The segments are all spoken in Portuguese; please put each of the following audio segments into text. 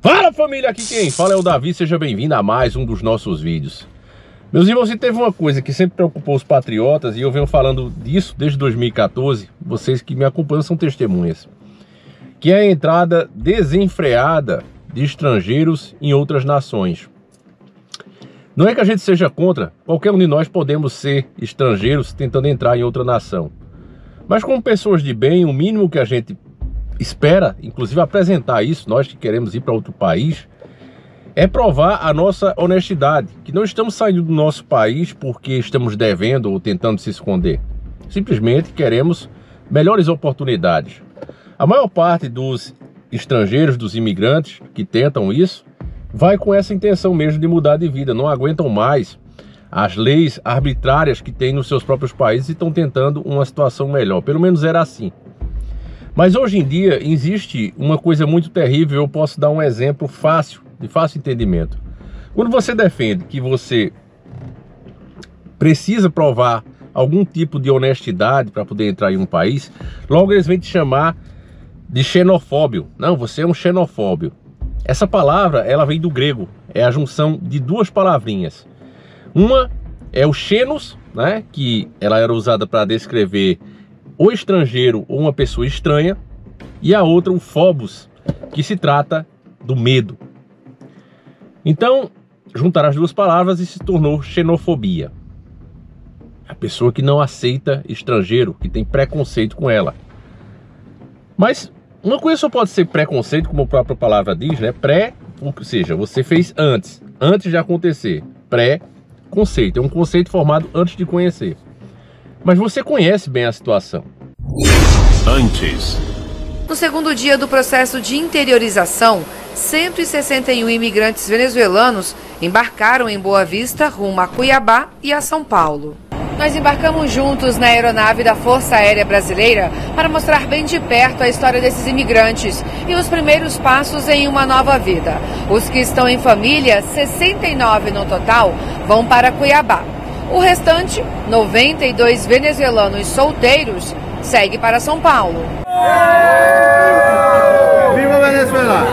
Fala família, aqui quem fala é o Davi, seja bem-vindo a mais um dos nossos vídeos. Meus irmãos, se teve uma coisa que sempre preocupou os patriotas, e eu venho falando disso desde 2014, vocês que me acompanham são testemunhas, que é a entrada desenfreada de estrangeiros em outras nações. Não é que a gente seja contra, qualquer um de nós podemos ser estrangeiros tentando entrar em outra nação. Mas como pessoas de bem, o mínimo que a gente espera, inclusive apresentar isso, nós que queremos ir para outro país, é provar a nossa honestidade, que não estamos saindo do nosso país porque estamos devendo ou tentando se esconder. Simplesmente queremos melhores oportunidades. A maior parte dos estrangeiros, dos imigrantes que tentam isso, vai com essa intenção mesmo de mudar de vida, não aguentam mais as leis arbitrárias que têm nos seus próprios países e estão tentando uma situação melhor, pelo menos era assim. Mas hoje em dia existe uma coisa muito terrível, eu posso dar um exemplo fácil, de fácil entendimento. Quando você defende que você precisa provar algum tipo de honestidade para poder entrar em um país, logo eles vêm te chamar de xenofóbio. Não, você é um xenofóbio. Essa palavra, ela vem do grego, é a junção de duas palavrinhas. Uma é o xenos, né, que ela era usada para descrever o estrangeiro ou uma pessoa estranha, e a outra o phobos, que se trata do medo. Então, juntaram as duas palavras e se tornou xenofobia. A pessoa que não aceita estrangeiro, que tem preconceito com ela. Mas uma coisa só pode ser preconceito, como a própria palavra diz, né? Ou seja, você fez antes de acontecer. Pré-conceito, é um conceito formado antes de conhecer. Mas você conhece bem a situação. Antes. No segundo dia do processo de interiorização, 161 imigrantes venezuelanos embarcaram em Boa Vista, rumo a Cuiabá e a São Paulo. Nós embarcamos juntos na aeronave da Força Aérea Brasileira para mostrar bem de perto a história desses imigrantes e os primeiros passos em uma nova vida. Os que estão em família, 69 no total, vão para Cuiabá. O restante, 92 venezuelanos solteiros, segue para São Paulo. Viva Venezuela!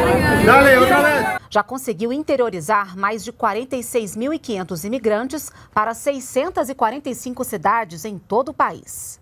Dale, outra vez! Já conseguiu interiorizar mais de 46.500 imigrantes para 645 cidades em todo o país.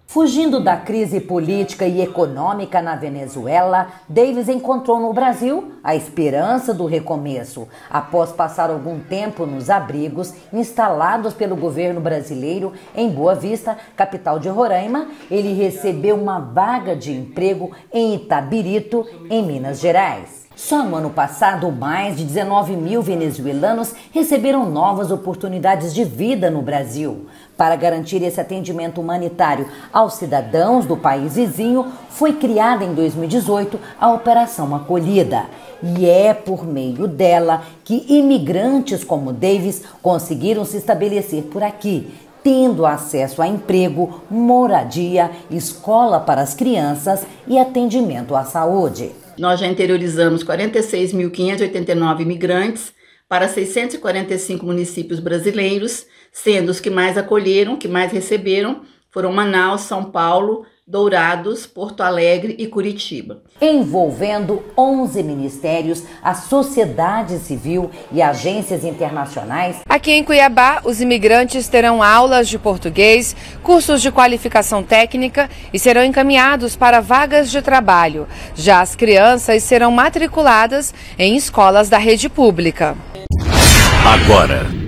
Fugindo da crise política e econômica na Venezuela, Davis encontrou no Brasil a esperança do recomeço. Após passar algum tempo nos abrigos instalados pelo governo brasileiro em Boa Vista, capital de Roraima, ele recebeu uma vaga de emprego em Itabirito, em Minas Gerais. Só no ano passado, mais de 19 mil venezuelanos receberam novas oportunidades de vida no Brasil. Para garantir esse atendimento humanitário aos cidadãos do país vizinho, foi criada em 2018 a Operação Acolhida. E é por meio dela que imigrantes como Davis conseguiram se estabelecer por aqui, tendo acesso a emprego, moradia, escola para as crianças e atendimento à saúde. Nós já interiorizamos 46.589 imigrantes para 645 municípios brasileiros, sendo os que mais acolheram, que mais receberam, foram Manaus, São Paulo, Dourados, Porto Alegre e Curitiba. Envolvendo 11 ministérios, a sociedade civil e agências internacionais. Aqui em Cuiabá, os imigrantes terão aulas de português, cursos de qualificação técnica e serão encaminhados para vagas de trabalho. Já as crianças serão matriculadas em escolas da rede pública. Agora.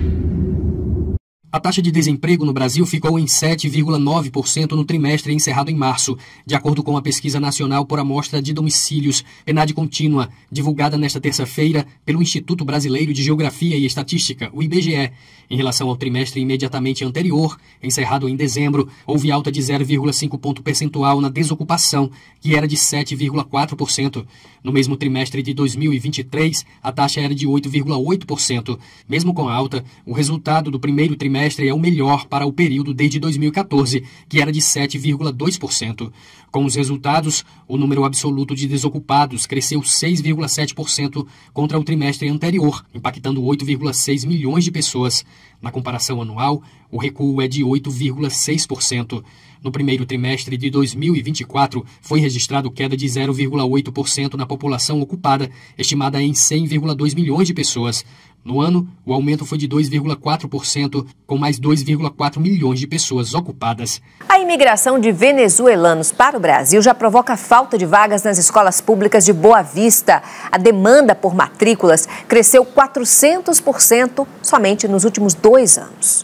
A taxa de desemprego no Brasil ficou em 7,9% no trimestre encerrado em março, de acordo com a Pesquisa Nacional por Amostra de Domicílios, PNAD contínua, divulgada nesta terça-feira pelo Instituto Brasileiro de Geografia e Estatística, o IBGE. Em relação ao trimestre imediatamente anterior, encerrado em dezembro, houve alta de 0,5 ponto percentual na desocupação, que era de 7,4%. No mesmo trimestre de 2023, a taxa era de 8,8%. Mesmo com a alta, o resultado do primeiro trimestre é o melhor para o período desde 2014, que era de 7,2%. Com os resultados, o número absoluto de desocupados cresceu 6,7% contra o trimestre anterior, impactando 8,6 milhões de pessoas. Na comparação anual, o recuo é de 8,6%. No primeiro trimestre de 2024, foi registrado queda de 0,8% na população ocupada, estimada em 100,2 milhões de pessoas. No ano, o aumento foi de 2,4%, com mais 2,4 milhões de pessoas ocupadas. A imigração de venezuelanos para o Brasil já provoca falta de vagas nas escolas públicas de Boa Vista. A demanda por matrículas cresceu 400% somente nos últimos 2 anos.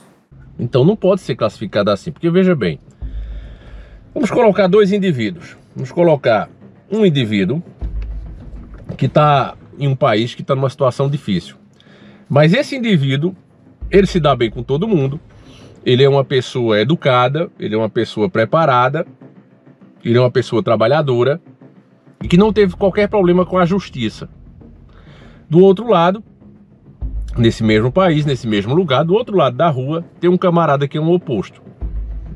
Então não pode ser classificada assim, porque veja bem, vamos colocar 2 indivíduos. Vamos colocar um indivíduo que está em um país que está numa situação difícil. Mas esse indivíduo, ele se dá bem com todo mundo, ele é uma pessoa educada, ele é uma pessoa preparada, ele é uma pessoa trabalhadora e que não teve qualquer problema com a justiça. Do outro lado, nesse mesmo país, nesse mesmo lugar, do outro lado da rua, tem um camarada que é um oposto.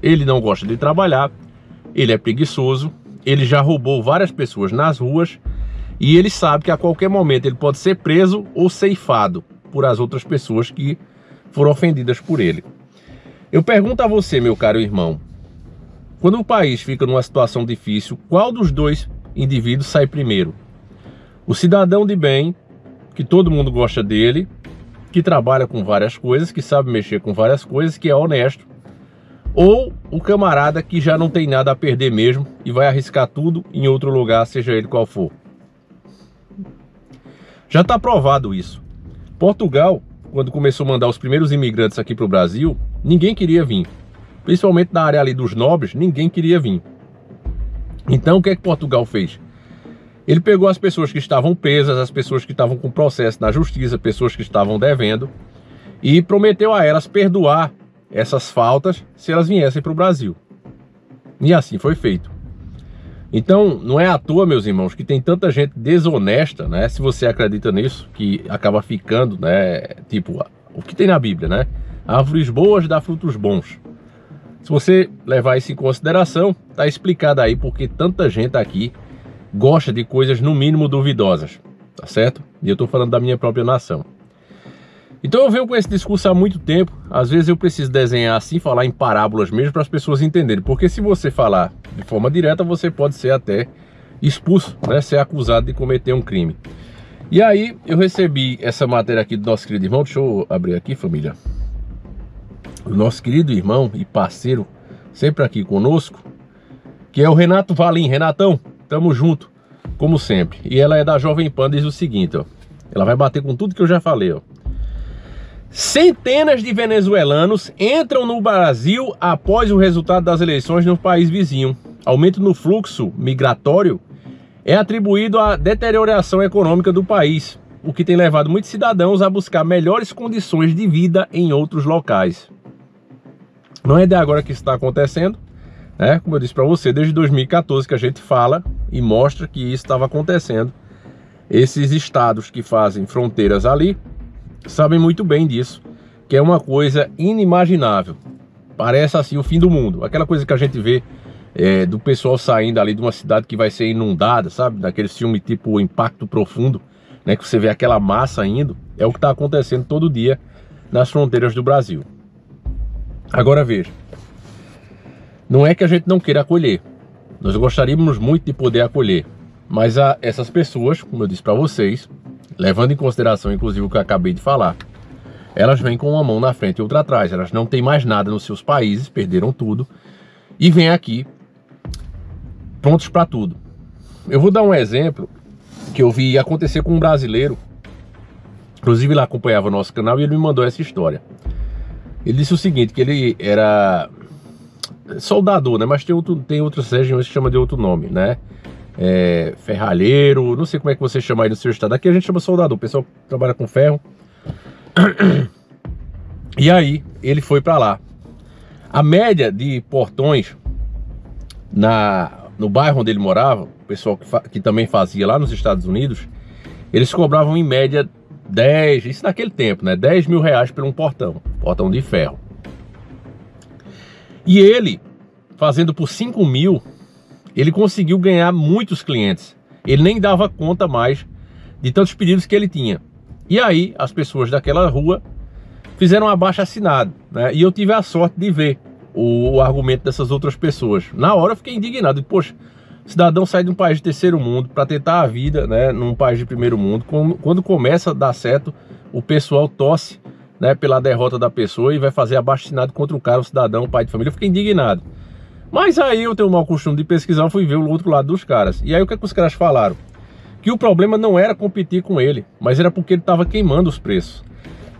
Ele não gosta de trabalhar, ele é preguiçoso, ele já roubou várias pessoas nas ruas e ele sabe que a qualquer momento ele pode ser preso ou ceifado por as outras pessoas que foram ofendidas por ele. Eu pergunto a você, meu caro irmão, quando o país fica numa situação difícil, qual dos 2 indivíduos sai primeiro? O cidadão de bem, que todo mundo gosta dele, que trabalha com várias coisas, que sabe mexer com várias coisas, que é honesto, ou o camarada que já não tem nada a perder mesmo e vai arriscar tudo em outro lugar, seja ele qual for? Já está provado isso. Portugal, quando começou a mandar os primeiros imigrantes aqui para o Brasil, ninguém queria vir. Principalmente na área ali dos nobres, ninguém queria vir. Então o que é que Portugal fez? Ele pegou as pessoas que estavam presas, as pessoas que estavam com processo na justiça, pessoas que estavam devendo, e prometeu a elas perdoar essas faltas se elas viessem para o Brasil. E assim foi feito. Então, não é à toa, meus irmãos, que tem tanta gente desonesta, né? Se você acredita nisso, que acaba ficando, né? Tipo, o que tem na Bíblia, né? Árvores boas dá frutos bons. Se você levar isso em consideração, tá explicado aí porque tanta gente aqui gosta de coisas no mínimo duvidosas, tá certo? E eu tô falando da minha própria nação. Então eu venho com esse discurso há muito tempo. Às vezes eu preciso desenhar assim, falar em parábolas mesmo para as pessoas entenderem. Porque se você falar de forma direta, você pode ser até expulso, né? Ser acusado de cometer um crime. E aí eu recebi essa matéria aqui do nosso querido irmão. Deixa eu abrir aqui, família. O nosso querido irmão e parceiro, sempre aqui conosco, que é o Renato Valim. Renatão, tamo junto, como sempre. E ela é da Jovem Pan, diz o seguinte, ó. Ela vai bater com tudo que eu já falei, ó. Centenas de venezuelanos entram no Brasil após o resultado das eleições no país vizinho. Aumento no fluxo migratório é atribuído à deterioração econômica do país, o que tem levado muitos cidadãos a buscar melhores condições de vida em outros locais. Não é de agora que isso está acontecendo, né? Como eu disse para você, desde 2014 que a gente fala e mostra que isso estava acontecendo. Esses estados que fazem fronteiras ali sabem muito bem disso, que é uma coisa inimaginável. Parece assim o fim do mundo. Aquela coisa que a gente vê do pessoal saindo ali de uma cidade que vai ser inundada, sabe? Daquele filme tipo Impacto Profundo, né? Que você vê aquela massa indo. É o que está acontecendo todo dia nas fronteiras do Brasil. Agora veja, não é que a gente não queira acolher. Nós gostaríamos muito de poder acolher. Mas essas pessoas, como eu disse para vocês, levando em consideração inclusive o que eu acabei de falar, elas vêm com uma mão na frente e outra atrás. Elas não têm mais nada nos seus países, perderam tudo e vêm aqui prontos para tudo. Eu vou dar um exemplo que eu vi acontecer com um brasileiro. Inclusive ele acompanhava o nosso canal e ele me mandou essa história. Ele disse o seguinte, que ele era soldador, né? Mas tem outras regiões que chama de outro nome, né? Ferralheiro, não sei como é que você chama aí no seu estado. Aqui a gente chama soldador, o pessoal que trabalha com ferro. E aí ele foi para lá. A média de portões no bairro onde ele morava, o pessoal que também fazia lá nos Estados Unidos, eles cobravam em média 10, isso naquele tempo, né? 10 mil reais por um portão de ferro. E ele, fazendo por 5 mil, ele conseguiu ganhar muitos clientes. Ele nem dava conta mais de tantos pedidos que ele tinha. E aí, as pessoas daquela rua fizeram um abaixo-assinado, né? E eu tive a sorte de ver o argumento dessas outras pessoas. Na hora eu fiquei indignado. Poxa, cidadão sai de um país de terceiro mundo para tentar a vida, né, num país de primeiro mundo. Quando começa a dar certo, o pessoal torce, né, pela derrota da pessoa e vai fazer abaixo-assinado contra o cara, o cidadão, o pai de família. Eu fiquei indignado. Mas aí eu tenho o mau costume de pesquisar, fui ver o outro lado dos caras. E aí o que os caras falaram? Que o problema não era competir com ele, mas era porque ele estava queimando os preços.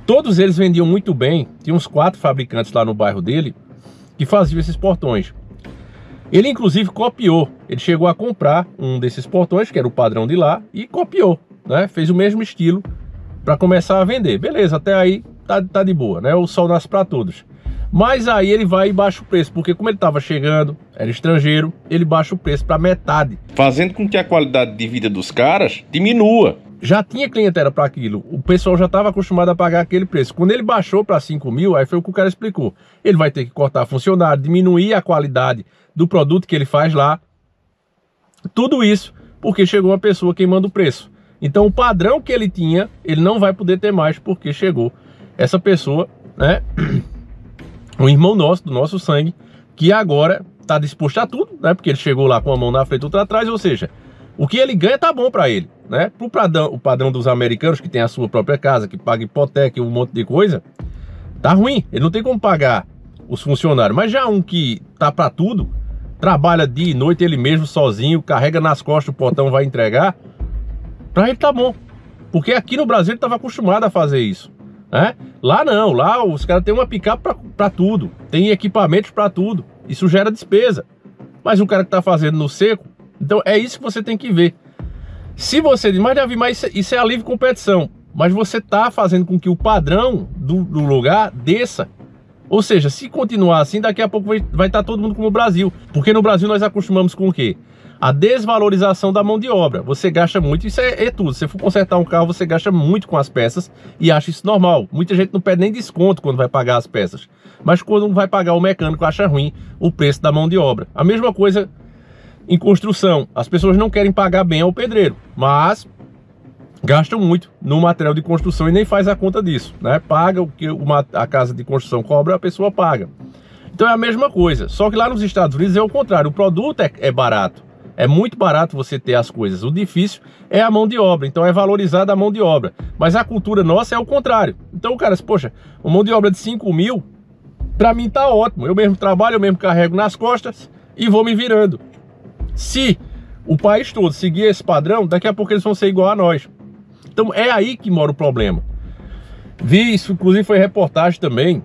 Todos eles vendiam muito bem, tinha uns 4 fabricantes lá no bairro dele que faziam esses portões. Ele inclusive copiou, ele chegou a comprar um desses portões, que era o padrão de lá, e copiou, né? Fez o mesmo estilo para começar a vender. Beleza, até aí tá de boa, né? O sol nasce para todos. Mas aí ele vai e baixa o preço, porque como ele estava chegando, era estrangeiro, ele baixa o preço para metade, fazendo com que a qualidade de vida dos caras diminua. Já tinha clientela para aquilo, o pessoal já estava acostumado a pagar aquele preço. Quando ele baixou para 5 mil, aí foi o que o cara explicou. Ele vai ter que cortar funcionário, diminuir a qualidade do produto que ele faz lá. Tudo isso porque chegou uma pessoa queimando o preço. Então o padrão que ele tinha, ele não vai poder ter mais porque chegou essa pessoa, né? Um irmão nosso, do nosso sangue, que agora está disposto a tudo, né? Porque ele chegou lá com a mão na frente e outra atrás, ou seja, o que ele ganha tá bom para ele, né? Pro o padrão dos americanos, que tem a sua própria casa, que paga hipoteca e um monte de coisa, tá ruim. Ele não tem como pagar os funcionários. Mas já um que tá para tudo, trabalha dia e noite ele mesmo sozinho, carrega nas costas o portão, vai entregar, para ele tá bom. Porque aqui no Brasil ele estava acostumado a fazer isso, né? Lá não, lá os caras têm uma picape para tudo, tem equipamentos para tudo, isso gera despesa. Mas o cara que tá fazendo no seco, então é isso que você tem que ver. Se você diz, mas Davi, mas isso é a livre competição, mas você tá fazendo com que o padrão do lugar desça. Ou seja, se continuar assim, daqui a pouco vai estar todo mundo como o Brasil. Porque no Brasil nós acostumamos com o quê? A desvalorização da mão de obra. Você gasta muito, isso é tudo. Se você for consertar um carro, você gasta muito com as peças e acha isso normal. Muita gente não pede nem desconto quando vai pagar as peças. Mas quando vai pagar o mecânico, acha ruim o preço da mão de obra. A mesma coisa em construção. As pessoas não querem pagar bem ao pedreiro, mas gastam muito no material de construção e nem faz a conta disso, né? Paga o que a casa de construção cobra, a pessoa paga. Então é a mesma coisa, só que lá nos Estados Unidos é o contrário. O produto é barato, é muito barato você ter as coisas. O difícil é a mão de obra, então é valorizada a mão de obra. Mas a cultura nossa é o contrário. Então o cara, poxa, uma mão de obra de 5 mil, pra mim tá ótimo. Eu mesmo trabalho, eu mesmo carrego nas costas e vou me virando. Se o país todo seguir esse padrão, daqui a pouco eles vão ser igual a nós. Então é aí que mora o problema. Vi isso, inclusive foi reportagem também.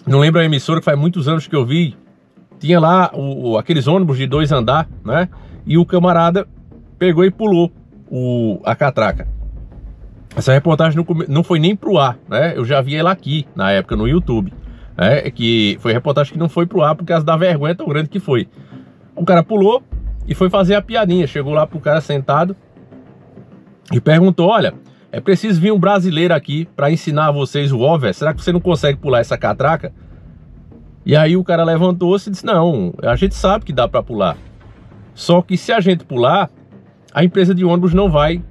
Não lembro a emissora, que faz muitos anos que eu vi. Tinha lá aqueles ônibus de 2 andares, né? E o camarada pegou e pulou a catraca. Essa reportagem não foi nem pro ar, né? Eu já vi ela aqui, na época, no YouTube, né? Que foi reportagem que não foi pro ar por causa da vergonha tão grande que foi. O cara pulou e foi fazer a piadinha. Chegou lá pro cara sentado e perguntou, olha, é preciso vir um brasileiro aqui para ensinar a vocês o over. Será que você não consegue pular essa catraca? E aí o cara levantou-se e disse, não, a gente sabe que dá para pular. Só que se a gente pular, a empresa de ônibus não vai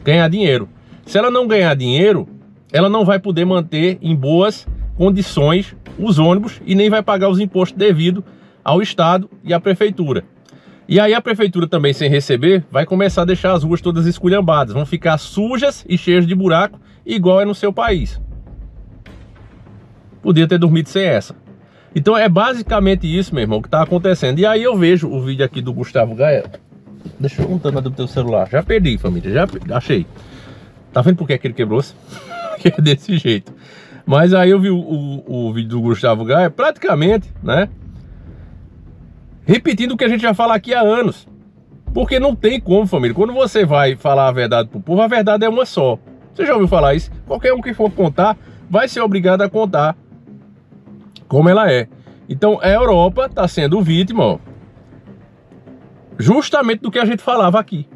ganhar dinheiro. Se ela não ganhar dinheiro, ela não vai poder manter em boas condições os ônibus e nem vai pagar os impostos devidos ao Estado e à Prefeitura. E aí a Prefeitura também, sem receber, vai começar a deixar as ruas todas esculhambadas. Vão ficar sujas e cheias de buraco, igual é no seu país. Podia ter dormido sem essa. Então é basicamente isso, meu irmão, que está acontecendo. E aí eu vejo o vídeo aqui do Gustavo Gaia. Deixa eu contar do teu celular. Já perdi, família, já achei. Tá vendo por que ele quebrou-se? Que é desse jeito. Mas aí eu vi o vídeo do Gustavo Gaia, praticamente, né? Repetindo o que a gente já fala aqui há anos. Porque não tem como, família. Quando você vai falar a verdade pro povo, a verdade é uma só. Você já ouviu falar isso? Qualquer um que for contar, vai ser obrigado a contar como ela é. Então a Europa está sendo vítima, ó, justamente do que a gente falava aqui.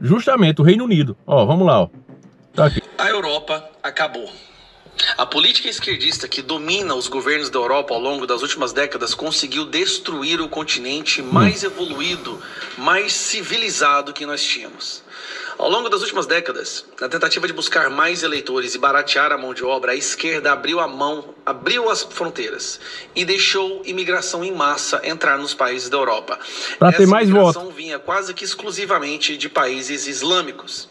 Justamente o Reino Unido. Ó, vamos lá, ó. Tá aqui. A Europa acabou. A política esquerdista que domina os governos da Europa ao longo das últimas décadas conseguiu destruir o continente mais evoluído, mais civilizado que nós tínhamos. Ao longo das últimas décadas, na tentativa de buscar mais eleitores e baratear a mão de obra, a esquerda abriu as fronteiras e deixou imigração em massa entrar nos países da Europa. Para ter mais votos. Essa imigração vinha quase que exclusivamente de países islâmicos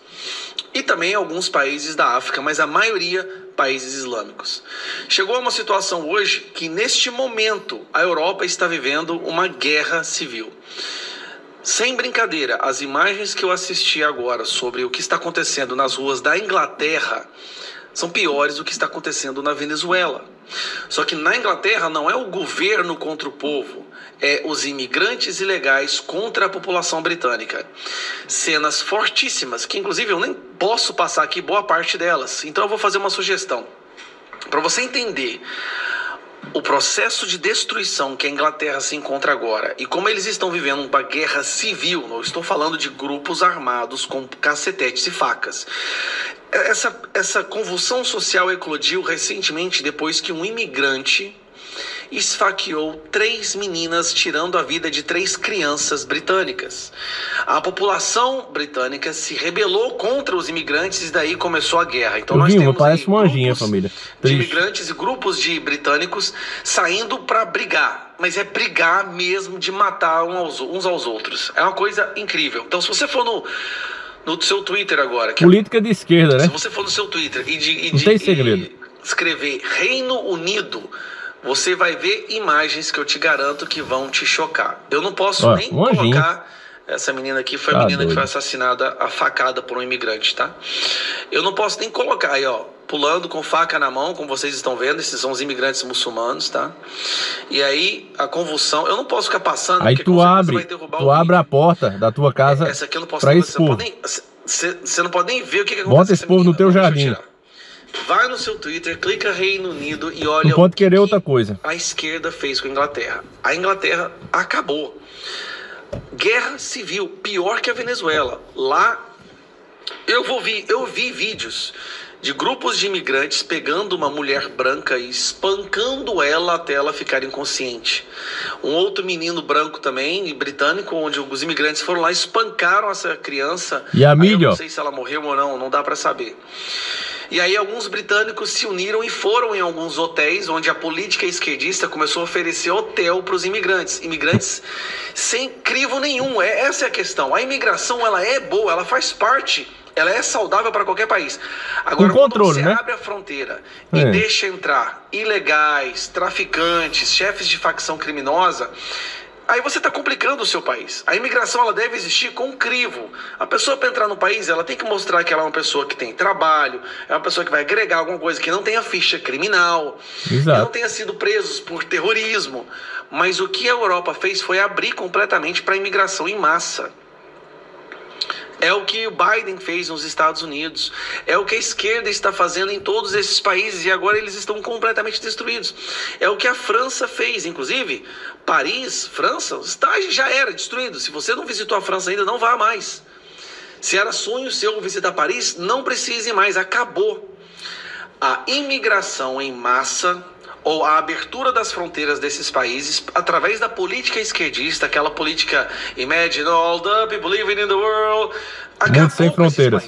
e também alguns países da África, mas a maioria países islâmicos. Chegou a uma situação hoje que, neste momento, a Europa está vivendo uma guerra civil. Sem brincadeira, as imagens que eu assisti agora sobre o que está acontecendo nas ruas da Inglaterra são piores do que está acontecendo na Venezuela. Só que na Inglaterra não é o governo contra o povo, é os imigrantes ilegais contra a população britânica. Cenas fortíssimas, que inclusive eu nem posso passar aqui boa parte delas. Então eu vou fazer uma sugestão. Para você entender o processo de destruição que a Inglaterra se encontra agora e como eles estão vivendo uma guerra civil, não estou falando de grupos armados com cacetetes e facas. Essa convulsão social eclodiu recentemente depois que um imigrante esfaqueou 3 meninas, tirando a vida de 3 crianças britânicas. A população britânica se rebelou contra os imigrantes e daí começou a guerra. Então nós temos parece uma anjinha, família. De imigrantes e grupos de britânicos saindo para brigar. Mas é brigar mesmo, de matar uns aos outros. É uma coisa incrível. Então se você for no seu Twitter agora... Política de esquerda, né? Se você for no seu Twitter não tem segredo. Escrever Reino Unido, você vai ver imagens que eu te garanto que vão te chocar. Eu não posso nem colocar... Essa menina aqui foi a menina que foi assassinada, a facada por um imigrante, tá? Eu não posso nem colocar aí, ó, pulando com faca na mão, como vocês estão vendo, esses são os imigrantes muçulmanos, tá? E aí, a convulsão, eu não posso ficar passando... Aí tu abre a porta da tua casa essa aqui eu não posso pra esse povo. Você não pode nem ver o que acontece. Bota esse povo no teu jardim. Vai no seu Twitter, clica Reino Unido e olha não pode querer outra coisa. A esquerda fez com a Inglaterra. A Inglaterra acabou. Guerra civil, pior que a Venezuela. Lá, eu vi vídeos de grupos de imigrantes pegando uma mulher branca e espancando ela até ela ficar inconsciente. Um outro menino branco também, britânico, onde os imigrantes foram lá e espancaram essa criança. E a mídia? Eu não sei se ela morreu ou não dá pra saber. E aí alguns britânicos se uniram e foram em alguns hotéis onde a política esquerdista começou a oferecer hotel para os imigrantes. Imigrantes sem crivo nenhum. Essa é a questão. A imigração, ela é boa, ela faz parte, ela é saudável para qualquer país. Agora, quando você abre a fronteira e deixa entrar ilegais, traficantes, chefes de facção criminosa... Aí você está complicando o seu país. A imigração, ela deve existir com crivo. A pessoa, para entrar no país, ela tem que mostrar que ela é uma pessoa que tem trabalho, é uma pessoa que vai agregar alguma coisa, que não tenha ficha criminal, que não tenha sido presos por terrorismo. Mas o que a Europa fez foi abrir completamente para a imigração em massa. É o que o Biden fez nos Estados Unidos. É o que a esquerda está fazendo em todos esses países e agora eles estão completamente destruídos. É o que a França fez. Inclusive, Paris, França, já era destruído. Se você não visitou a França ainda, não vá mais. Se era sonho seu visitar Paris, não precise mais. Acabou. A imigração em massa... ou a abertura das fronteiras desses países através da política esquerdista, aquela política Imagine all the people living in the world, acabou sem fronteiras.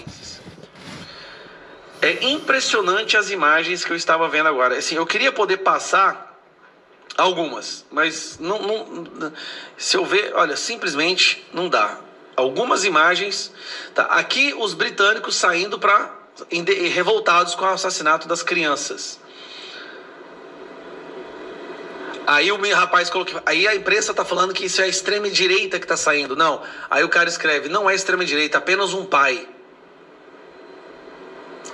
É impressionante as imagens que eu estava vendo agora. Assim, eu queria poder passar algumas, mas se eu ver, olha, simplesmente não dá. Algumas imagens, tá? Aqui os britânicos saindo revoltados com o assassinato das crianças. Aí o rapaz colocou... Aí a imprensa tá falando que isso é a extrema-direita que tá saindo. Não. Aí o cara escreve, não é extrema-direita, apenas um pai.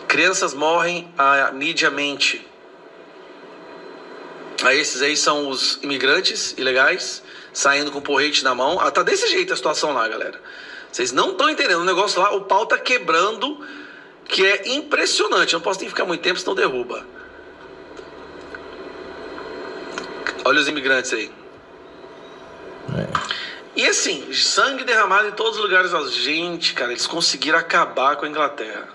Crianças morrem, a mídia mente. Aí esses aí são os imigrantes ilegais, saindo com porrete na mão. Tá desse jeito a situação lá, galera. Vocês não estão entendendo. O negócio lá, o pau tá quebrando, que é impressionante. Eu não posso nem ficar muito tempo, senão derruba. Olha os imigrantes aí. E assim, sangue derramado em todos os lugares. Gente, cara, eles conseguiram acabar com a Inglaterra.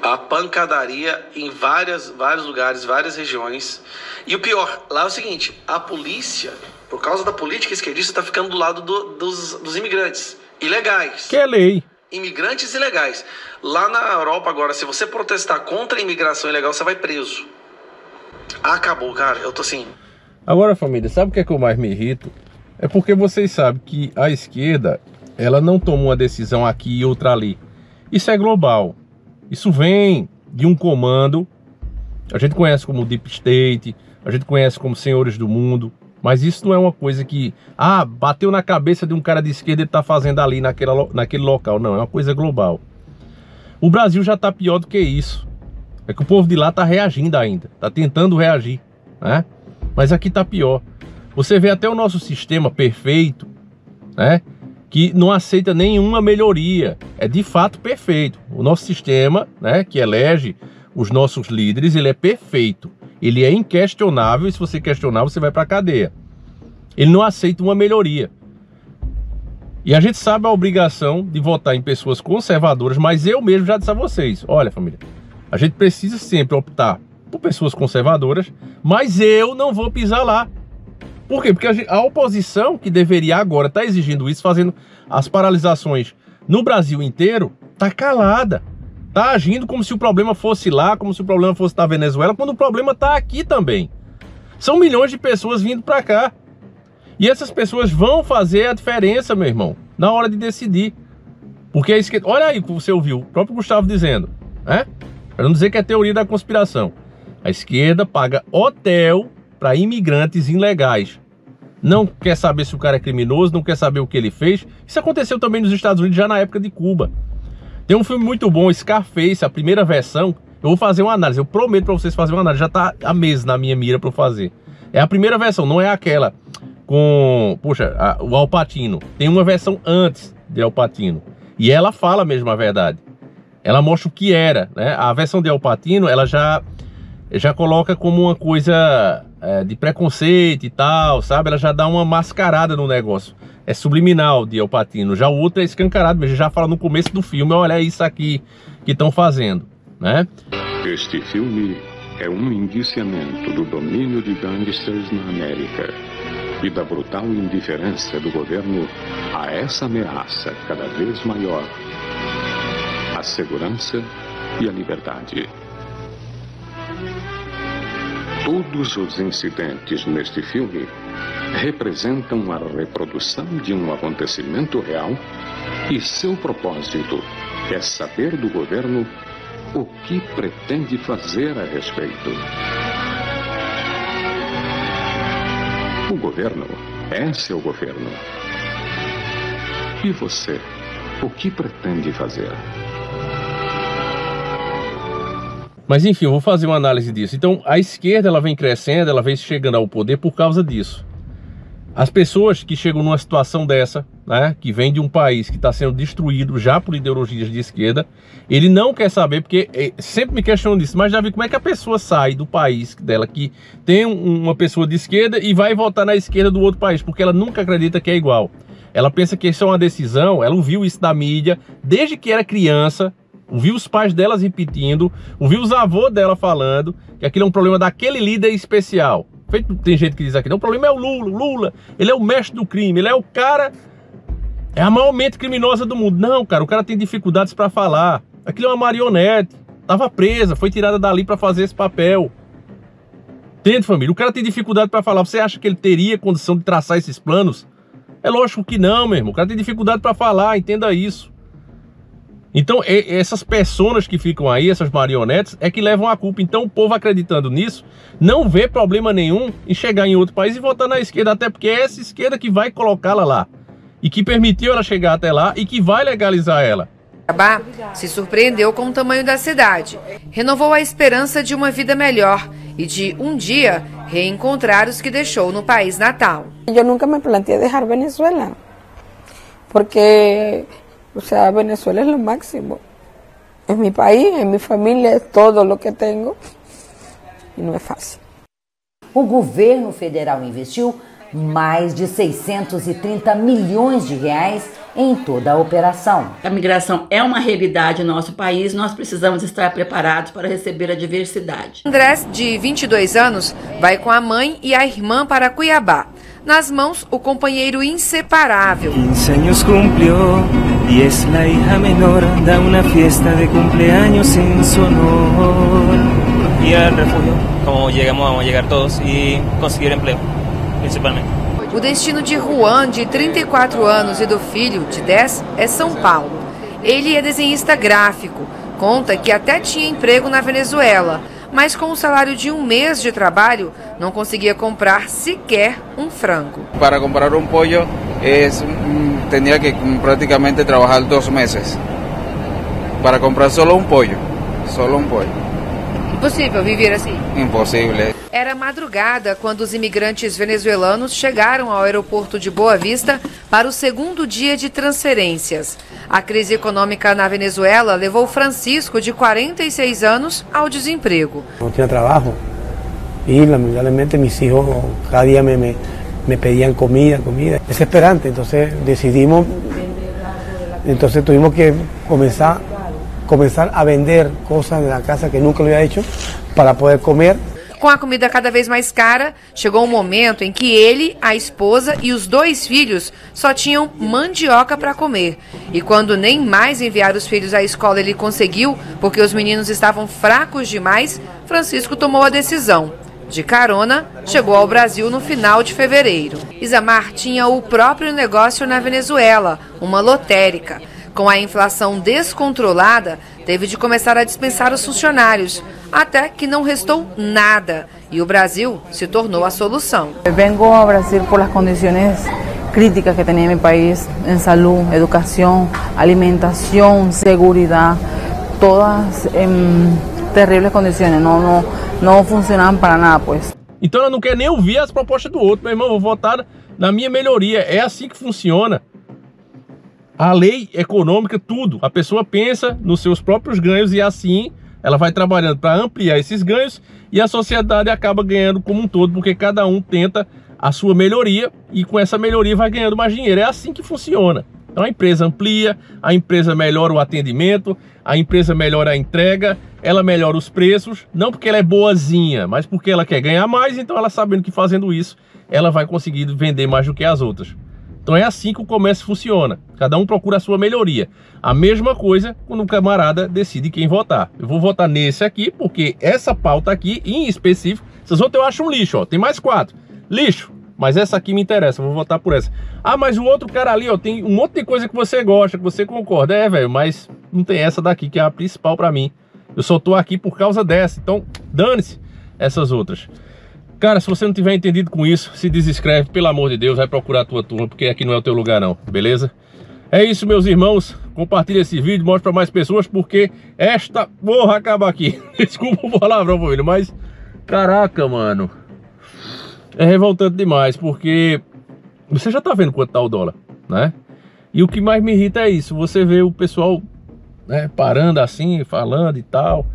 A pancadaria em vários lugares, várias regiões. E o pior, lá é o seguinte, a polícia, por causa da política esquerdista, está ficando do lado dos imigrantes. ilegais. Que é lei. Imigrantes ilegais. Lá na Europa agora, se você protestar contra a imigração ilegal, você vai preso. Acabou, cara. Eu tô assim... Agora, família, sabe o que é que eu mais me irrito? É porque vocês sabem que a esquerda, ela não toma uma decisão aqui e outra ali. Isso é global. Isso vem de um comando. A gente conhece como Deep State, a gente conhece como Senhores do Mundo. Mas isso não é uma coisa que... bateu na cabeça de um cara de esquerda e tá fazendo ali naquele local. Não, é uma coisa global. O Brasil já tá pior do que isso. É que o povo de lá tá reagindo ainda. Tá tentando reagir, né? Mas aqui tá pior. Você vê até o nosso sistema perfeito, né? Que não aceita nenhuma melhoria. É de fato perfeito. O nosso sistema, né? Que elege os nossos líderes, ele é perfeito. Ele é inquestionável e se você questionar, você vai pra cadeia. Ele não aceita uma melhoria. E a gente sabe a obrigação de votar em pessoas conservadoras, mas eu mesmo já disse a vocês, olha família, a gente precisa sempre optar por pessoas conservadoras, mas eu não vou pisar lá. Por quê? Porque a oposição que deveria agora estar exigindo isso, fazendo as paralisações no Brasil inteiro, tá calada. Tá agindo como se o problema fosse lá, como se o problema fosse na Venezuela, quando o problema tá aqui também. São milhões de pessoas vindo para cá. E essas pessoas vão fazer a diferença, meu irmão, na hora de decidir. Porque a esquerda... Olha aí o que você ouviu, o próprio Gustavo dizendo, né? Para não dizer que é teoria da conspiração. A esquerda paga hotel para imigrantes ilegais. Não quer saber se o cara é criminoso, não quer saber o que ele fez. Isso aconteceu também nos Estados Unidos já na época de Cuba. Tem um filme muito bom, Scarface, a primeira versão. Eu vou fazer uma análise, eu prometo para vocês fazer uma análise. Já tá há meses na minha mira para eu fazer. É a primeira versão, não é aquela com... Poxa, o Al Pacino. Tem uma versão antes de Al Pacino. E ela fala mesmo a verdade. Ela mostra o que era, né? A versão de Al Pacino, ela já coloca como uma coisa de preconceito e tal, sabe? Ela já dá uma mascarada no negócio. É subliminal de Al Pacino. Já o outro é escancarado, mas já fala no começo do filme, olha isso aqui que estão fazendo, né? Este filme é um indiciamento do domínio de gangsters na América e da brutal indiferença do governo a essa ameaça cada vez maior, a segurança e a liberdade. Todos os incidentes neste filme representam a reprodução de um acontecimento real e seu propósito é saber do governo o que pretende fazer a respeito. O governo é seu governo. E você, o que pretende fazer? Mas enfim, eu vou fazer uma análise disso. Então, a esquerda, ela vem crescendo, ela vem chegando ao poder por causa disso. As pessoas que chegam numa situação dessa, né, que vem de um país que está sendo destruído já por ideologias de esquerda, ele não quer saber, porque sempre me questionam disso, mas já vi como é que a pessoa sai do país dela, que tem uma pessoa de esquerda e vai votar na esquerda do outro país, porque ela nunca acredita que é igual. Ela pensa que isso é uma decisão, ela ouviu isso da mídia desde que era criança, ouviu os pais delas repetindo, ouviu os avós dela falando que aquilo é um problema daquele líder especial. Tem gente que diz aqui, não, o problema é o Lula, ele é o mestre do crime, ele é o cara, é a maior mente criminosa do mundo. Não, cara, o cara tem dificuldades para falar, aquilo é uma marionete, tava presa, foi tirada dali para fazer esse papel. Entende, família? O cara tem dificuldade para falar, você acha que ele teria condição de traçar esses planos? É lógico que não, meu irmão, o cara tem dificuldade para falar, entenda isso. Então, essas personas que ficam aí, essas marionetes, é que levam a culpa. Então, o povo acreditando nisso, não vê problema nenhum em chegar em outro país e votar na esquerda, até porque é essa esquerda que vai colocá-la lá. E que permitiu ela chegar até lá e que vai legalizar ela. Cuiabá se surpreendeu com o tamanho da cidade. Renovou a esperança de uma vida melhor e de, um dia, reencontrar os que deixou no país natal. Eu nunca me planteei deixar Venezuela, porque... O sea, Venezuela es lo máximo. Es mi país, es mi familia, es todo lo que tengo. E não é fácil. O governo federal investiu mais de 630 milhões de reais em toda a operação. A migração é uma realidade no nosso país, nós precisamos estar preparados para receber a diversidade. Andrés, de 22 anos, vai com a mãe e a irmã para Cuiabá. Nas mãos, o companheiro inseparável. 15 años cumplió y es la hija menor, da una fiesta de cumpleaños en su honor. Ir al refugio, como vamos a llegar todos, y conseguir empleo, principalmente. O destino de Juan, de 34 anos, e do filho, de 10, é São Paulo. Ele é desenhista gráfico. Conta que até tinha emprego na Venezuela, mas com o salário de um mês de trabalho, não conseguia comprar sequer um frango. Para comprar um pollo, tinha que praticamente trabalhar 2 meses. Para comprar solo um pollo. Impossível viver assim? Impossível. Era madrugada quando os imigrantes venezuelanos chegaram ao aeroporto de Boa Vista para o segundo dia de transferências. A crise econômica na Venezuela levou Francisco, de 46 anos, ao desemprego. Não tinha trabalho e, lamentablemente, meus filhos cada dia me pediam comida. Desesperante, então decidimos, tuvimos que começar a vender coisas na casa que nunca lo había hecho para poder comer. Com a comida cada vez mais cara, chegou um momento em que ele, a esposa e os 2 filhos só tinham mandioca para comer. E quando nem mais enviar os filhos à escola ele conseguiu, porque os meninos estavam fracos demais, Francisco tomou a decisão. De carona, chegou ao Brasil no final de fevereiro. Isamar tinha o próprio negócio na Venezuela, uma lotérica. Com a inflação descontrolada, teve de começar a dispensar os funcionários, até que não restou nada e o Brasil se tornou a solução. Vengo ao Brasil por as condições críticas que tinha meu país em saúde, educação, alimentação, segurança, todas em terríveis condições, não funcionavam para nada, pues. Então ela não quer nem ouvir as propostas do outro, meu irmão, vou votar na minha melhoria, é assim que funciona. A lei econômica, tudo. A pessoa pensa nos seus próprios ganhos e assim ela vai trabalhando para ampliar esses ganhos e a sociedade acaba ganhando como um todo, porque cada um tenta a sua melhoria e com essa melhoria vai ganhando mais dinheiro. É assim que funciona. Então a empresa amplia, a empresa melhora o atendimento, a empresa melhora a entrega, ela melhora os preços, não porque ela é boazinha, mas porque ela quer ganhar mais, então ela sabendo que fazendo isso, ela vai conseguir vender mais do que as outras. Então é assim que o comércio funciona. Cada um procura a sua melhoria. A mesma coisa quando o camarada decide quem votar. Eu vou votar nesse aqui, porque essa pauta aqui, em específico, essas outras eu acho um lixo, ó. Tem mais 4. Lixo. Mas essa aqui me interessa, eu vou votar por essa. Ah, mas o outro cara ali, ó, tem um monte de coisa que você gosta, que você concorda. É, velho, mas não tem essa daqui, que é a principal pra mim. Eu só tô aqui por causa dessa. Então, dane-se essas outras. Cara, se você não tiver entendido com isso, se desinscreve, pelo amor de Deus, vai procurar a tua turma, porque aqui não é o teu lugar não, beleza? É isso, meus irmãos, compartilha esse vídeo, mostra para mais pessoas, porque esta porra acaba aqui. Desculpa o palavrão, filho, mas caraca, mano, é revoltante demais, porque você já tá vendo quanto tá o dólar, né? E o que mais me irrita é isso, você vê o pessoal, né, parando assim, falando e tal,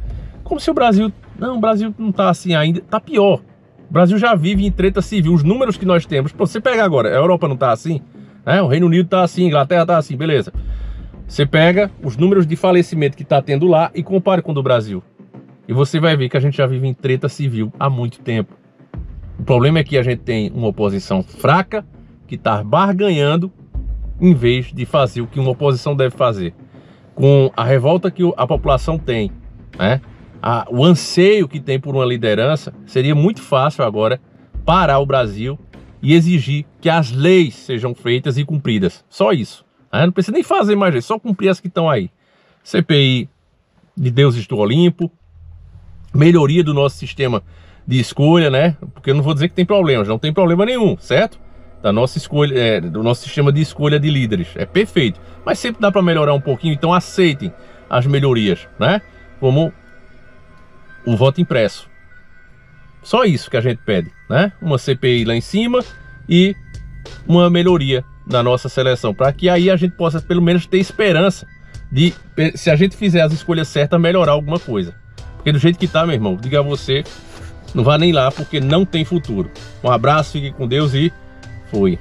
como se o Brasil não tá assim ainda, tá pior. O Brasil já vive em treta civil, os números que nós temos, pra você pegar agora, a Europa não tá assim, né? O Reino Unido tá assim, a Inglaterra tá assim, beleza. Você pega os números de falecimento que tá tendo lá e compare com o do Brasil. E você vai ver que a gente já vive em treta civil há muito tempo. O problema é que a gente tem uma oposição fraca, que tá barganhando, em vez de fazer o que uma oposição deve fazer. Com a revolta que a população tem, né? O anseio que tem por uma liderança, seria muito fácil agora parar o Brasil e exigir que as leis sejam feitas e cumpridas. Só isso. Não precisa nem fazer mais isso, só cumprir as que estão aí. CPI de deuses do Olimpo, melhoria do nosso sistema de escolha, né? Porque eu não vou dizer que tem problemas, não tem problema nenhum, certo? Da nossa escolha, do nosso sistema de escolha de líderes. É perfeito. Mas sempre dá para melhorar um pouquinho, então aceitem as melhorias, né? Como o voto impresso. Só isso que a gente pede, né? Uma CPI lá em cima e uma melhoria na nossa seleção, para que aí a gente possa pelo menos ter esperança de, se a gente fizer as escolhas certas, melhorar alguma coisa. Porque do jeito que tá, meu irmão, diga a você, não vá nem lá, porque não tem futuro. Um abraço, fique com Deus e fui.